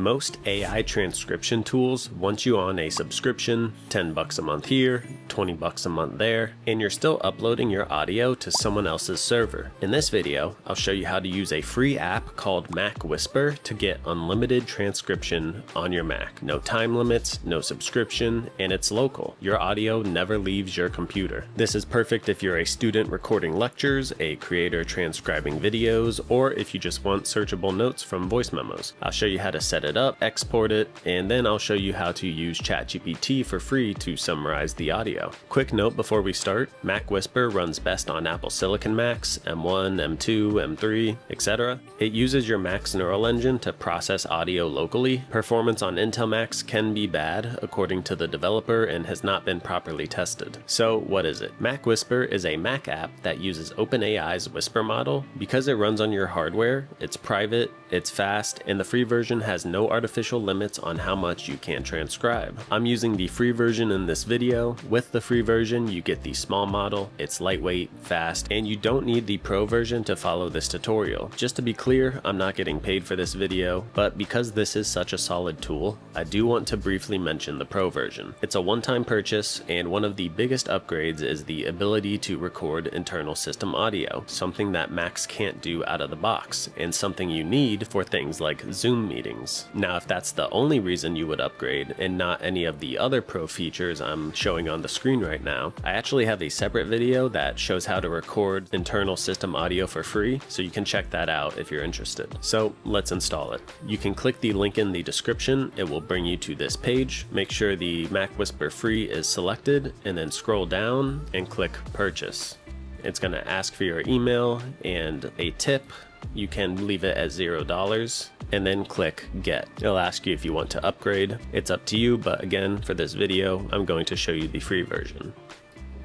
Most AI transcription tools want you on a subscription, $10 a month here, $20 a month there, and you're still uploading your audio to someone else's server. In this video, I'll show you how to use a free app called MacWhisper to get unlimited transcription on your Mac. No time limits, no subscription, and it's local. Your audio never leaves your computer. This is perfect if you're a student recording lectures, a creator transcribing videos, or if you just want searchable notes from voice memos. I'll show you how to set it up, export it, and then I'll show you how to use ChatGPT for free to summarize the audio. Quick note before we start, MacWhisper runs best on Apple Silicon Macs, M1, M2, M3, etc. It uses your Mac's neural engine to process audio locally. Performance on Intel Macs can be bad, according to the developer, and has not been properly tested. So what is it? MacWhisper is a Mac app that uses OpenAI's Whisper model. Because it runs on your hardware, it's private, it's fast, and the free version has no artificial limits on how much you can transcribe. I'm using the free version in this video. With the free version, you get the small model, it's lightweight, fast, and you don't need the pro version to follow this tutorial. Just to be clear, I'm not getting paid for this video, but because this is such a solid tool, I do want to briefly mention the pro version. It's a one-time purchase, and one of the biggest upgrades is the ability to record internal system audio, something that Macs can't do out of the box, and something you need for things like Zoom meetings. Now, if that's the only reason you would upgrade and not any of the other pro features I'm showing on the screen right now, I actually have a separate video that shows how to record internal system audio for free, so you can check that out if you're interested. So let's install it. You can click the link in the description. It will bring you to this page. Make sure the MacWhisper free is selected, and then scroll down and click purchase. It's going to ask for your email and a tip. You can leave it at $0 and then click get. It'll ask you if you want to upgrade. It's up to you, but again, for this video, I'm going to show you the free version.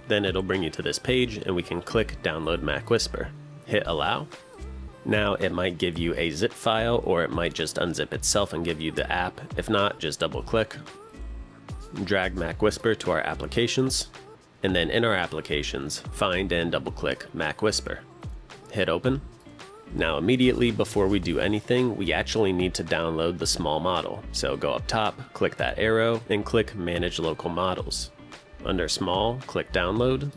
Then it'll bring you to this page and we can click download MacWhisper. Hit allow. Now it might give you a zip file, or it might just unzip itself and give you the app. If not, just double click. Drag MacWhisper to our applications, and then in our applications, find and double click MacWhisper. Hit open. Now immediately before we do anything, we actually need to download the small model. So go up top, click that arrow, and click Manage Local Models. Under Small, click Download,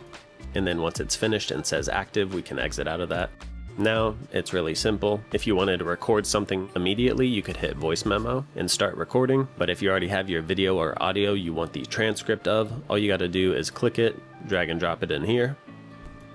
and then once it's finished and says active, we can exit out of that. Now, it's really simple. If you wanted to record something immediately, you could hit voice memo and start recording. But if you already have your video or audio you want the transcript of, all you gotta do is click it, drag and drop it in here.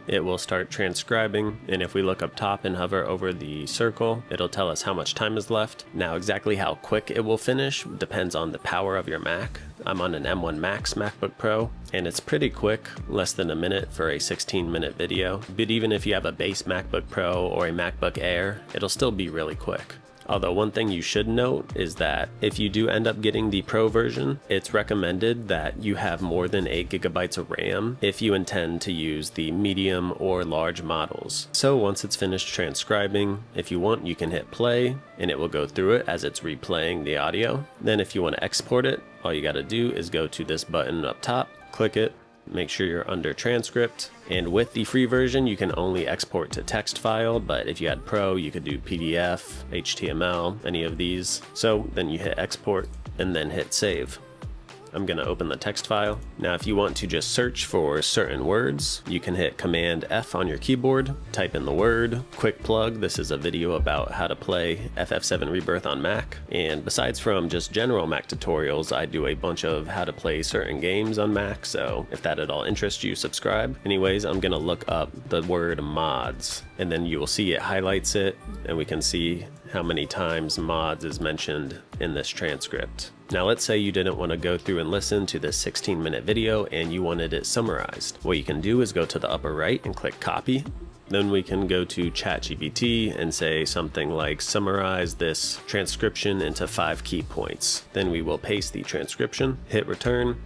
It will start transcribing, and if we look up top and hover over the circle, it'll tell us how much time is left. Now, exactly how quick it will finish depends on the power of your Mac. I'm on an M1 Max MacBook Pro, and it's pretty quick, less than a minute for a 16-minute video. But even if you have a base MacBook Pro or a MacBook Air, it'll still be really quick. Although one thing you should note is that if you do end up getting the Pro version, it's recommended that you have more than 8 GB of RAM if you intend to use the medium or large models. So once it's finished transcribing, if you want, you can hit play and it will go through it as it's replaying the audio. Then if you want to export it, all you got to do is go to this button up top, click it, make sure you're under transcript, and with the free version you can only export to text file, but if you had Pro you could do PDF, HTML, any of these. So then you hit export and then hit save. I'm gonna open the text file. Now if you want to just search for certain words, you can hit Command F on your keyboard, type in the word. Quick plug, this is a video about how to play FF7 Rebirth on Mac, and besides from just general Mac tutorials, I do a bunch of how to play certain games on Mac, so if that at all interests you, subscribe. Anyways, I'm gonna look up the word mods, and then you will see it highlights it, and we can see how many times mods is mentioned in this transcript. Now let's say you didn't want to go through and listen to this 16-minute video and you wanted it summarized. What you can do is go to the upper right and click copy. Then we can go to ChatGPT and say something like summarize this transcription into 5 key points. Then we will paste the transcription, hit return.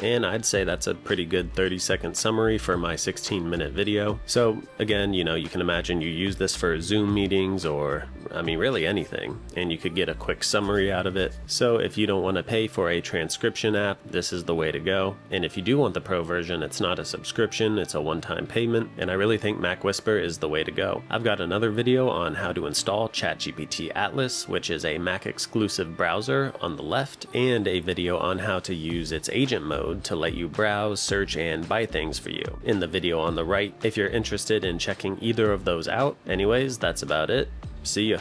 and I'd say that's a pretty good 30-second summary for my 16-minute video. So again, you know, you can imagine you use this for Zoom meetings or, I mean, really anything, and you could get a quick summary out of it. So if you don't want to pay for a transcription app, this is the way to go. And if you do want the pro version, it's not a subscription, it's a one-time payment, and I really think MacWhisper is the way to go. I've got another video on how to install ChatGPT Atlas, which is a Mac exclusive browser, on the left, and a video on how to use its agent mode to let you browse, search, and buy things for you in the video on the right, if you're interested in checking either of those out. Anyways, that's about it. See ya.